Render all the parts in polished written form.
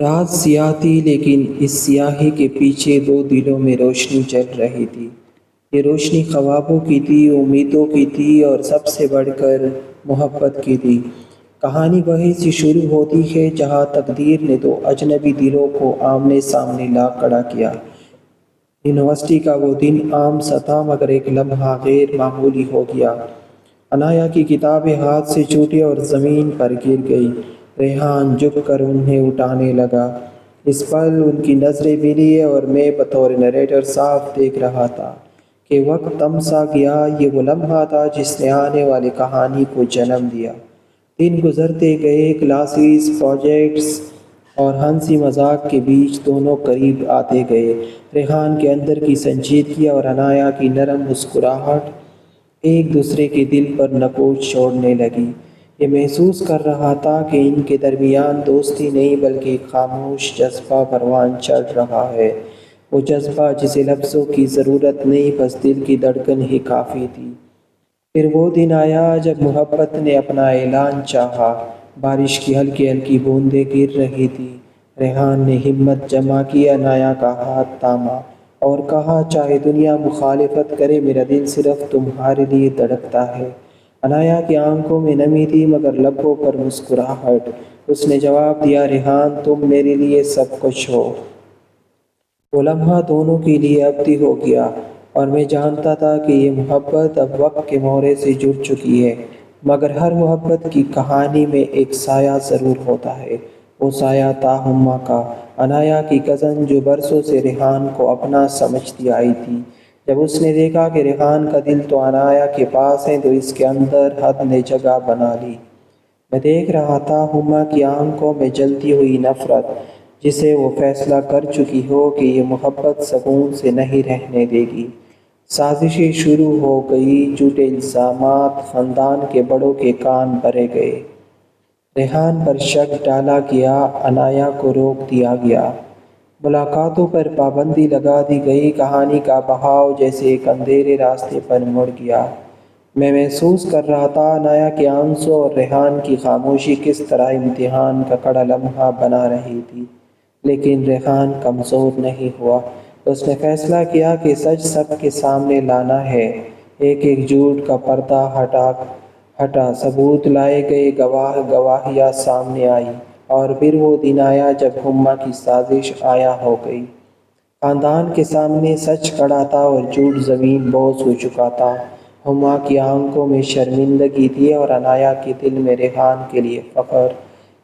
رات سیاہ تھی لیکن اس سیاہی کے پیچھے دو دلوں میں روشنی جل رہی تھی۔ یہ روشنی خوابوں کی تھی، امیدوں کی تھی اور سب سے بڑھ کر محبت کی تھی۔ کہانی وہیں سے شروع ہوتی ہے جہاں تقدیر نے دو اجنبی دلوں کو آمنے سامنے لا کھڑا کیا۔ یونیورسٹی کا وہ دن عام سا تھا مگر ایک لمحہ غیر معمولی ہو گیا۔ عنایا کی کتابیں ہاتھ سے چھوٹی اور زمین پر گر گئی۔ ریحان جھک کر انہیں اٹھانے لگا۔ اس پل ان کی نظریں ملی اور میں بطور نریٹر صاف دیکھ رہا تھا کہ وقت تھم سا گیا۔ یہ وہ لمحہ تھا جس نے آنے والی کہانی کو جنم دیا۔ دن گزرتے گئے، کلاسز، پروجیکٹس اور ہنسی مذاق کے بیچ دونوں قریب آتے گئے۔ ریحان کے اندر کی سنجیدگی اور عنایا کی نرم مسکراہٹ ایک دوسرے کے دل پر نقوش چھوڑنے لگی۔ یہ محسوس کر رہا تھا کہ ان کے درمیان دوستی نہیں بلکہ ایک خاموش جذبہ پروان چڑھ رہا ہے۔ وہ جذبہ جسے لفظوں کی ضرورت نہیں، بس دل کی دھڑکن ہی کافی تھی۔ پھر وہ دن آیا جب محبت نے اپنا اعلان چاہا۔ بارش کی ہلکی ہلکی بوندیں گر رہی تھی۔ ریحان نے ہمت جمع کی، عنایا کا ہاتھ تھاما اور کہا، چاہے دنیا مخالفت کرے میرا دل صرف تمہارے لیے دھڑکتا ہے۔ عنایا کی آنکھوں میں نمی تھی مگر لبوں پر مسکراہٹ۔ اس نے جواب دیا، ریحان تم میرے لیے سب کچھ ہو۔ وہ لمحہ دونوں کے لیے ابدی ہو گیا اور میں جانتا تھا کہ یہ محبت اب وقت کے مہرے سے جڑ چکی ہے۔ مگر ہر محبت کی کہانی میں ایک سایہ ضرور ہوتا ہے۔ وہ سایہ تھا ہما کا، عنایا کی کزن جو برسوں سے ریحان کو اپنا سمجھتی آئی تھی۔ جب اس نے دیکھا کہ ریحان کا دل تو عنایا کے پاس ہے تو اس کے اندر حد نے جگہ بنا لی۔ میں دیکھ رہا تھا ہما کی آنکھوں میں جلتی ہوئی نفرت، جسے وہ فیصلہ کر چکی ہو کہ یہ محبت سکون سے نہیں رہنے دے گی۔ سازشیں شروع ہو گئی، جھوٹے الزامات، خاندان کے بڑوں کے کان بھرے گئے۔ ریحان پر شک ڈالا گیا، عنایا کو روک دیا گیا۔ ملاقاتوں پر پابندی لگا دی گئی۔ کہانی کا بہاؤ جیسے ایک اندھیرے راستے پر مڑ گیا۔ میں محسوس کر رہا تھا عنایا کے آنسو اور ریحان کی خاموشی کس طرح امتحان کا کڑا لمحہ بنا رہی تھی۔ لیکن ریحان کمزور نہیں ہوا۔ اس نے فیصلہ کیا کہ سچ سب کے سامنے لانا ہے۔ ایک ایک جھوٹ کا پردہ ہٹا، ثبوت لائے گئے، گواہیاں سامنے آئی اور پھر وہ دن آیا جب ہما کی سازش عیاں ہو گئی۔ خاندان کے سامنے سچ کھڑا تھا اور جھوٹ زمین بوس ہو چکا تھا۔ ہما کی آنکھوں میں شرمندگی تھی اور عنایا کے دل میں ریحان کے لیے فخر۔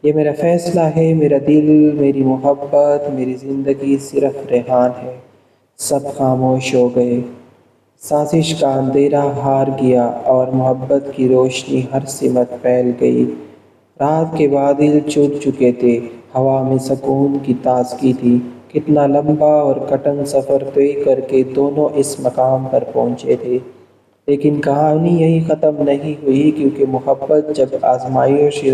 یہ میرا فیصلہ ہے، میرا دل، میری محبت، میری زندگی صرف ریحان ہے۔ سب خاموش ہو گئے۔ سازش کا اندھیرا ہار گیا اور محبت کی روشنی ہر سمت پھیل گئی۔ رات کے بادل چھٹ چکے تھے، ہوا میں سکون کی تازگی تھی۔ کتنا لمبا اور کٹھن سفر طے کر کے دونوں اس مقام پر پہنچے تھے۔ لیکن کہانی یہیں ختم نہیں ہوئی، کیونکہ محبت جب آزمائش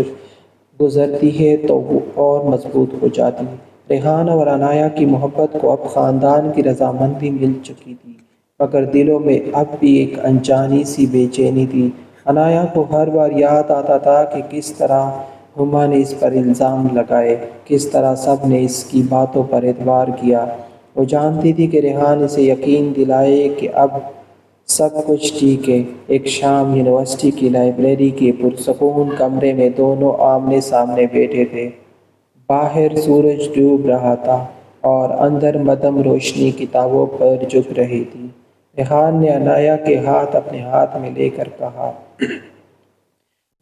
گزرتی ہے تو وہ اور مضبوط ہو جاتی ہے۔ ریحان اور عنایا کی محبت کو اب خاندان کی رضامندی مل چکی تھی، مگر دلوں میں اب بھی ایک انجانی سی بے چینی تھی۔ عنایا کو ہر بار یاد آتا تھا کہ کس طرح ہما نے اس پر الزام لگائے، کس طرح سب نے اس کی باتوں پر اعتبار کیا۔ وہ جانتی تھی کہ ریحان اسے یقین دلائے کہ اب سب کچھ ٹھیک ہے۔ ایک شام یونیورسٹی کی لائبریری کے پرسکون کمرے میں دونوں آمنے سامنے بیٹھے تھے۔ باہر سورج ڈوب رہا تھا اور اندر مدھم روشنی کتابوں پر جھک رہی تھی۔ ریحان نے عنایا کے ہاتھ اپنے ہاتھ میں لے کر کہا،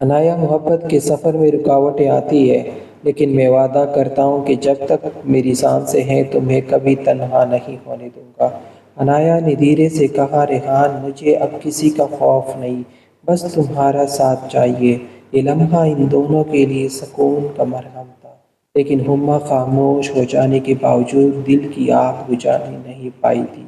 عنایا محبت کے سفر میں رکاوٹیں آتی ہیں، لیکن میں وعدہ کرتا ہوں کہ جب تک میری سانسیں ہیں تمہیں کبھی تنہا نہیں ہونے دوں گا۔ عنایا نے دھیرے سے کہا، ریحان مجھے اب کسی کا خوف نہیں، بس تمہارا ساتھ چاہیے۔ یہ لمحہ ان دونوں کے لیے سکون کا مرہم تھا، لیکن ہما خاموش ہو جانے کے باوجود دل کی آگ بجھانے نہیں پائی تھی۔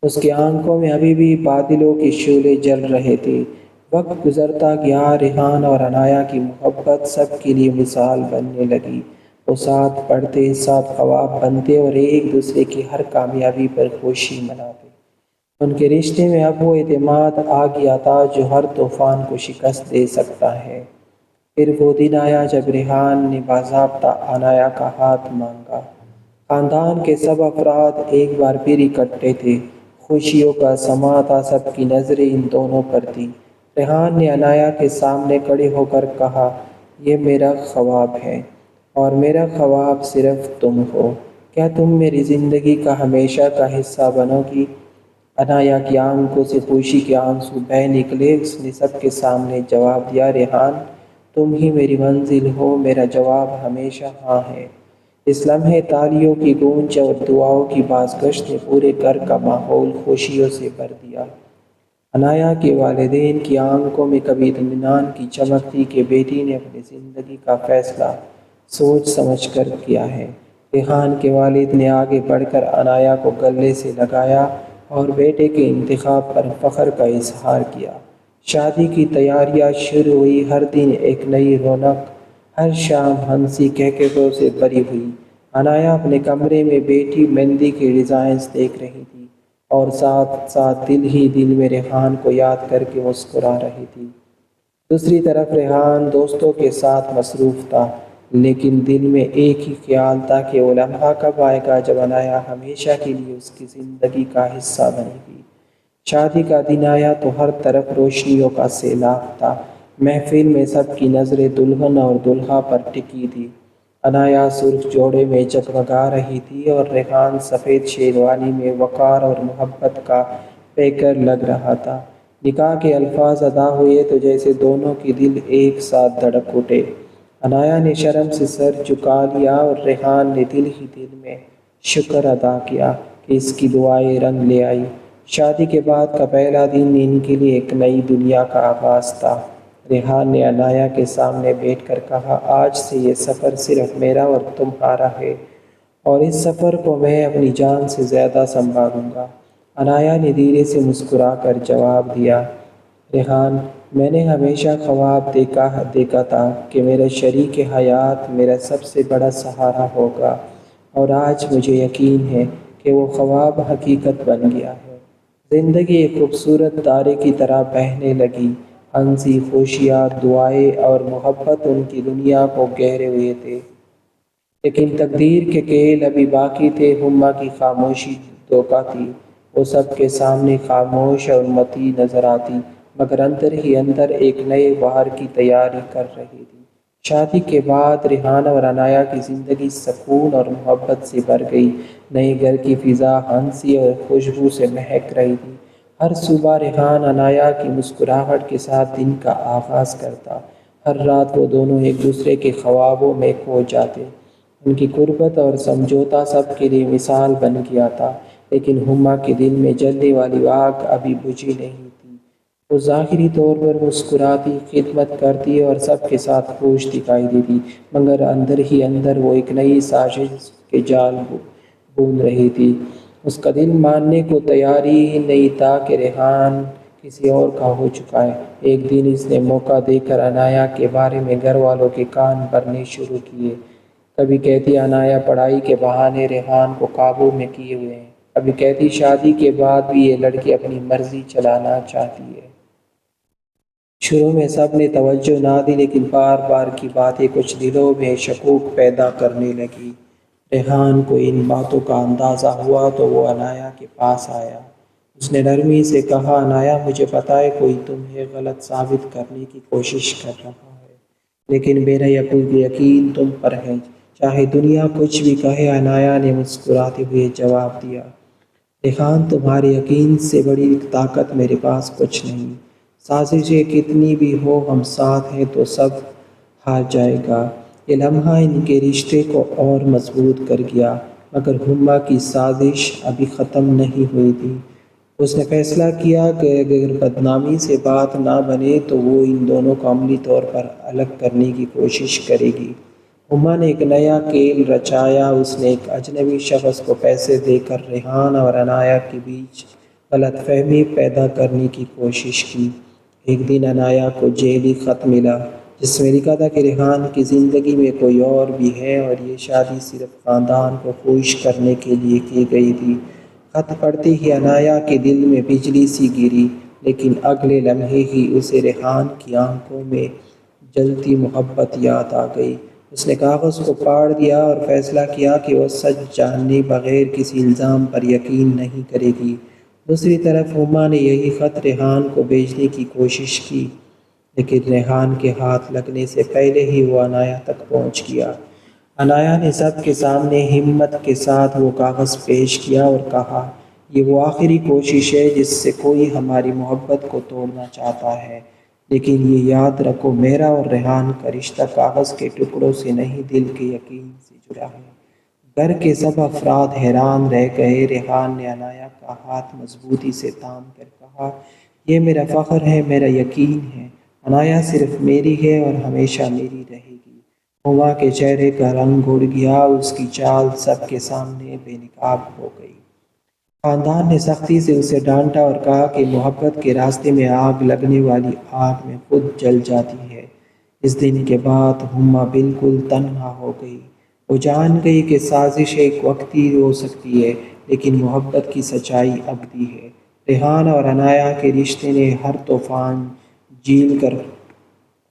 اس کی آنکھوں میں ابھی بھی بادلوں کے شعلے جل رہے تھے۔ وقت گزرتا گیا، ریحان اور عنایا کی محبت سب کے لیے مثال بننے لگی۔ وہ ساتھ پڑھتے، ساتھ خواب بنتے اور ایک دوسرے کی ہر کامیابی پر خوشی مناتے۔ ان کے رشتے میں اب وہ اعتماد آ گیا تھا جو ہر طوفان کو شکست دے سکتا ہے۔ پھر وہ دن آیا جب ریحان نے باضابطہ عنایا کا ہاتھ مانگا۔ خاندان کے سب افراد ایک بار پھر اکٹھے تھے۔ خوشیوں کا سماں تھا، سب کی نظریں ان دونوں پر تھیں۔ ریحان نے عنایا کے سامنے کھڑے ہو کر کہا، یہ میرا خواب ہے اور میرا خواب صرف تم ہو۔ کیا تم میری زندگی کا ہمیشہ کا حصہ بنو گی؟ عنایا کی آنکھوں سے خوشی کے آنسو بہہ نکلے۔ اس نے سب کے سامنے جواب دیا، ریحان تم ہی میری منزل ہو، میرا جواب ہمیشہ ہاں ہے۔ اس لمحے تالیوں کی گونج اور دعاؤں کی بازگشت نے پورے گھر کا ماحول خوشیوں سے بھر دیا۔ عنایا کے والدین کی آنکھوں میں کبھی اطمینان کی چمک تھی کہ بیٹی نے اپنی زندگی کا فیصلہ سوچ سمجھ کر کیا ہے۔ ریحان کے والد نے آگے بڑھ کر عنایا کو گلے سے لگایا اور بیٹے کے انتخاب پر فخر کا اظہار کیا۔ شادی کی تیاریاں شروع ہوئی، ہر دن ایک نئی رونق، ہر شام ہنسی کہکشاؤں سے بھری ہوئی۔ عنایا اپنے کمرے میں بیٹھی مہندی کے ڈیزائنز دیکھ رہی تھی اور ساتھ ساتھ دل ہی دل میں ریحان کو یاد کر کے مسکرا رہی تھی۔ دوسری طرف ریحان دوستوں کے ساتھ مصروف تھا، لیکن دل میں ایک ہی خیال تھا کہ وہ لمحہ کب آئے گا جب عنایا ہمیشہ کے لیے اس کی زندگی کا حصہ بنے گی۔ شادی کا دن آیا تو ہر طرف روشنیوں کا سیلاب تھا۔ محفل میں سب کی نظریں دلہن اور دولہا پر ٹکی تھی۔ عنایا سرخ جوڑے میں جگمگا رہی تھی اور ریحان سفید شیروانی میں وقار اور محبت کا پیکر لگ رہا تھا۔ نکاح کے الفاظ ادا ہوئے تو جیسے دونوں کے دل ایک ساتھ دھڑک اٹھے۔ عنایا نے شرم سے سر جھکا لیا اور ریحان نے دل ہی دل میں شکر ادا کیا کہ اس کی دعائیں رنگ لے آئی۔ شادی کے بعد کا پہلا دن ان کے لیے ایک نئی دنیا کا آغاز تھا۔ ریحان نے عنایا کے سامنے بیٹھ کر کہا، آج سے یہ سفر صرف میرا اور تمہارا ہے اور اس سفر کو میں اپنی جان سے زیادہ سنبھالوں گا۔ عنایا نے دھیرے سے مسکرا کر جواب دیا، ریحان میں نے ہمیشہ خواب دیکھا تھا کہ میرا شریک حیات میرا سب سے بڑا سہارا ہوگا اور آج مجھے یقین ہے کہ وہ خواب حقیقت بن گیا ہے۔ زندگی ایک خوبصورت تارے کی طرح بہنے لگی۔ ہنسی، خوشیاں، دعائیں اور محبت ان کی دنیا کو گہرے ہوئے تھے۔ لیکن تقدیر کے کھیل ابھی باقی تھے۔ ہما کی خاموشی دھوکہ تھی۔ وہ سب کے سامنے خاموش اور مطیع نظر آتی، مگر اندر ہی اندر ایک نئے بہار کی تیاری کر رہی تھی۔ شادی کے بعد ریحان اور عنایا کی زندگی سکون اور محبت سے بھر گئی۔ نئے گھر کی فضا ہنسی اور خوشبو سے مہک رہی تھی۔ ہر صبح ریحان عنایا کی مسکراہٹ کے ساتھ دن کا آغاز کرتا۔ ہر رات وہ دونوں ایک دوسرے کے خوابوں میں کھو جاتے۔ ان کی قربت اور سمجھوتا سب کے لیے مثال بن گیا تھا، لیکن ہما کے دل میں جلنے والی آگ ابھی بجھی نہیں تھی۔ وہ ظاہری طور پر مسکراتی، خدمت کرتی اور سب کے ساتھ خوش دکھائی دیتی، مگر اندر ہی اندر وہ ایک نئی سازش کے جال بون رہی تھی۔ اس کا دل ماننے کو تیار ہی نہیں تھا کہ ریحان کسی اور کا ہو چکا ہے۔ ایک دن اس نے موقع دے کر عنایا کے بارے میں گھر والوں کے کان بھرنے شروع کیے۔ کبھی کہتی عنایا پڑھائی کے بہانے ریحان کو قابو میں کیے ہوئے ہیں، کبھی کہتی شادی کے بعد بھی یہ لڑکی اپنی مرضی چلانا چاہتی ہے۔ شروع میں سب نے توجہ نہ دی، لیکن بار بار کی باتیں کچھ دلوں میں شکوک پیدا کرنے لگی۔ ریحان کو ان باتوں کا اندازہ ہوا تو وہ عنایا کے پاس آیا۔ اس نے نرمی سے کہا، عنایا مجھے پتہ ہے کوئی تمہیں غلط ثابت کرنے کی کوشش کر رہا ہے، لیکن میرا یقین تم پر ہے، چاہے دنیا کچھ بھی کہے۔ عنایا نے مسکراتے ہوئے جواب دیا، ریحان تمہارے یقین سے بڑی طاقت میرے پاس کچھ نہیں۔ سازشیں کتنی بھی ہو، ہم ساتھ ہیں تو سب ہار جائے گا۔ یہ لمحہ ان کے رشتے کو اور مضبوط کر گیا، مگر ہما کی سازش ابھی ختم نہیں ہوئی تھی۔ اس نے فیصلہ کیا کہ اگر بدنامی سے بات نہ بنے تو وہ ان دونوں کو عملی طور پر الگ کرنے کی کوشش کرے گی۔ ہما نے ایک نیا کھیل رچایا۔ اس نے ایک اجنبی شخص کو پیسے دے کر ریحان اور عنایا کے بیچ غلط فہمی پیدا کرنے کی کوشش کی۔ ایک دن عنایا کو ذیلی خط ملا، جس میں لکھا تھا کہ ریحان کی زندگی میں کوئی اور بھی ہے اور یہ شادی صرف خاندان کو خوش کرنے کے لیے کی گئی تھی۔ خط پڑھتے ہی عنایا کے دل میں بجلی سی گری، لیکن اگلے لمحے ہی اسے ریحان کی آنکھوں میں جلتی محبت یاد آ گئی۔ اس نے کاغذ کو پاڑ دیا اور فیصلہ کیا کہ وہ سچ جاننے بغیر کسی الزام پر یقین نہیں کرے گی۔ دوسری طرف ہما نے یہی خط ریحان کو بھیجنے کی کوشش کی، لیکن ریحان کے ہاتھ لگنے سے پہلے ہی وہ عنایا تک پہنچ گیا۔ عنایا نے سب کے سامنے ہمت کے ساتھ وہ کاغذ پیش کیا اور کہا، یہ وہ آخری کوشش ہے جس سے کوئی ہماری محبت کو توڑنا چاہتا ہے، لیکن یہ یاد رکھو میرا اور ریحان کا رشتہ کاغذ کے ٹکڑوں سے نہیں دل کے یقین سے جڑا ہے۔ گھر کے سب افراد حیران رہ گئے۔ ریحان نے عنایا کا ہاتھ مضبوطی سے تھام کر کہا، یہ میرا فخر ہے، میرا یقین ہے، عنایا صرف میری ہے اور ہمیشہ میری رہے گی۔ ہما کے چہرے کا رنگ اڑ گیا، اس کی چال سب کے سامنے بے نقاب ہو گئی۔ خاندان نے سختی سے اسے ڈانٹا اور کہا کہ محبت کے راستے میں آگ لگنے والی آگ میں خود جل جاتی ہے۔ اس دن کے بعد ہما بالکل تنہا ہو گئی۔ وہ جان گئی کہ سازش ایک وقتی ہو سکتی ہے، لیکن محبت کی سچائی ابدی ہے۔ ریحان اور عنایا کے رشتے نے ہر طوفان جھیل کر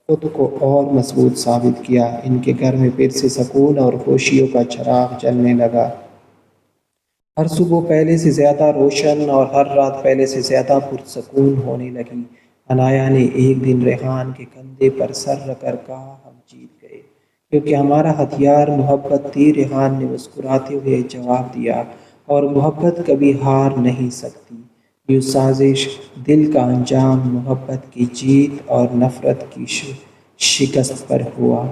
خود کو اور مضبوط ثابت کیا۔ ان کے گھر میں پھر سے سکون اور خوشیوں کا چراغ جلنے لگا۔ ہر صبح پہلے سے زیادہ روشن اور ہر رات پہلے سے زیادہ پرسکون ہونے لگی۔ عنایا نے ایک دن ریحان کے کندھے پر سر رکھ کر کہا، ہم جیت گئے، کیونکہ ہمارا ہتھیار محبت تھی۔ ریحان نے مسکراتے ہوئے جواب دیا، اور محبت کبھی ہار نہیں سکتی۔ یوں سازش دل کا انجام محبت کی جیت اور نفرت کی شکست پر ہوا۔